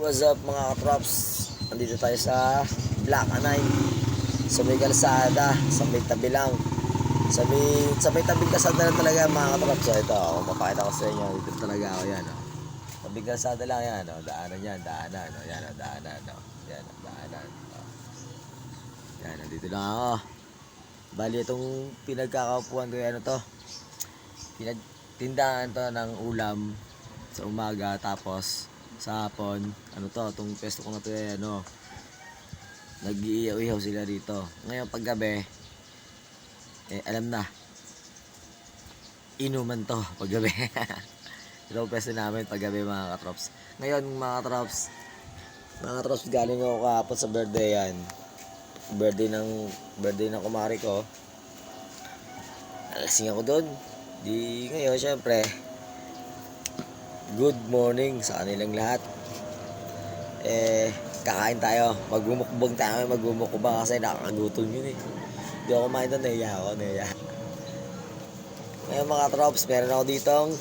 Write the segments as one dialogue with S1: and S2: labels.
S1: What's up mga katrops? Nandito tayo sa Black Anay, sa may kalsada, sa may tabi lang, sa may tabing kalsada lang talaga mga katrops. So ito, mapakita ko sa inyo. Dito talaga ako, yan o. Tabing kalsada lang yan o. Daanan yan, daanan o. Yan o, daanan o. Yan o, daanan o. Yan, nandito lang ako. Bali itong pinagkakaupuan ko, ano to, pinagtindahan to ng ulam sa umaga, tapos sa hapon, ano to, itong pesto ko na to, ano, nag-iihaw-ihaw sila dito. Ngayon paggabi, alam na, inuman to paggabi. Ito ang pesto namin paggabi mga katrops. Ngayon mga katrops, galing ako kahapon sa birthday yan. Birthday ng kumari ko. Nalasing ako doon. Di ngayon syempre, good morning sa kanilang lahat. Kakain tayo. Magmumukbang tayo. Magmumukbang kasi nakakagutom yun eh. Hindi ako kumain doon. Nahiya ako. Ngayon mga trops, meron ako ditong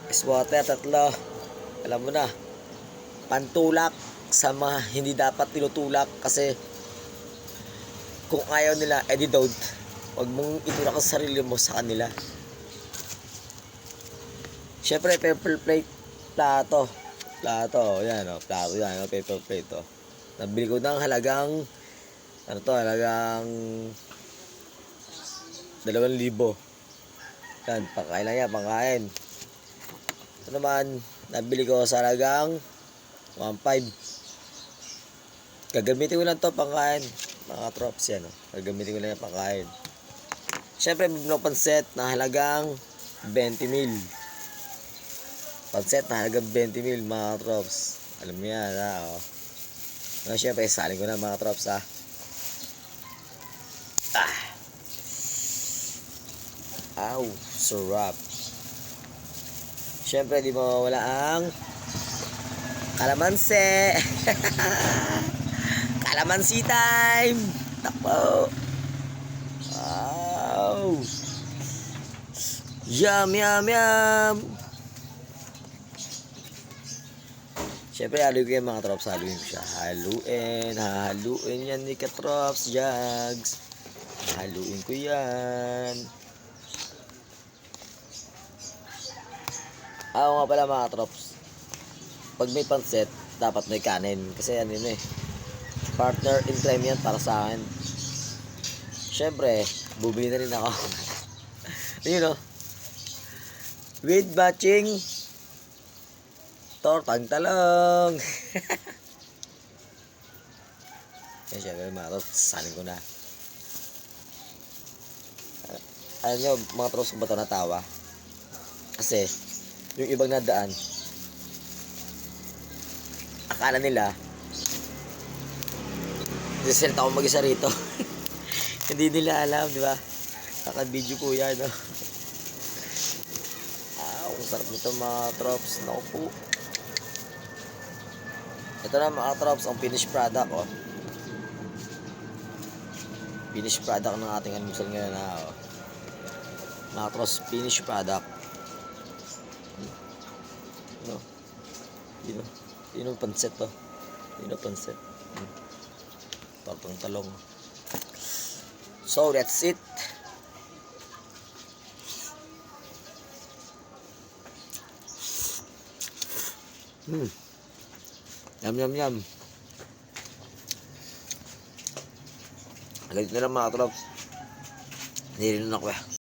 S1: swatter, 3. Alam mo na, pantulak sa mga hindi dapat tinutulak. Kasi kung ayaw nila, edi don't. Huwag mong itulak ang sarili mo sa kanila. Siyempre, paper plate, plato, yan o, plato yan, paper plate o. Nabili ko ng halagang, halagang 2,000. Yan, pangkain lang yan, pangkain. Ito naman, nabili ko sa halagang 1,500. Gagamitin ko lang to pangkain, mga trops yan o. Gagamitin ko lang yung pangkain. Siyempre, bibili ko panset na halagang 20,000. Panset na halagang 20,000 mga trops. Alam mo yan ha o. No, syempre salin ko na mga trops ha. Aw, sarap. Syempre di mo wala ang kalamansi. Kalamansi time. Takbo. Wow. Yum. Siyempre, haluin ko yan mga trops. Haluin ko siya. Haluin yan ni katrops, Jags. Haluin ko yan. Ako nga pala mga trops, pag may pansit, dapat may kanin. Kasi yan yun eh, partner in crime yan para sa akin. Siyempre, bubili na rin ako. Yun o, with matching tortang talong. Yan syempre mga trops, salin ko na. Alam nyo mga trops, kung ba't ako natawa? Kasi yung ibang nadaan, akala nila nagsiselta ako mag-isa rito. Hindi nila alam, di ba? Naka-video po yan, no? Ang sarap nito mga trops. Naku po. Ito na mga trops, ang finished product, oh. Finished product ng ating almusal ngayon, ha, oh. Mga trops, finished product. No. Yun ang pansit, oh. Yun ang pansit. Tortang talong. So, that's it. Yum. Ganito na lang mga trops. Hindi rin ako eh.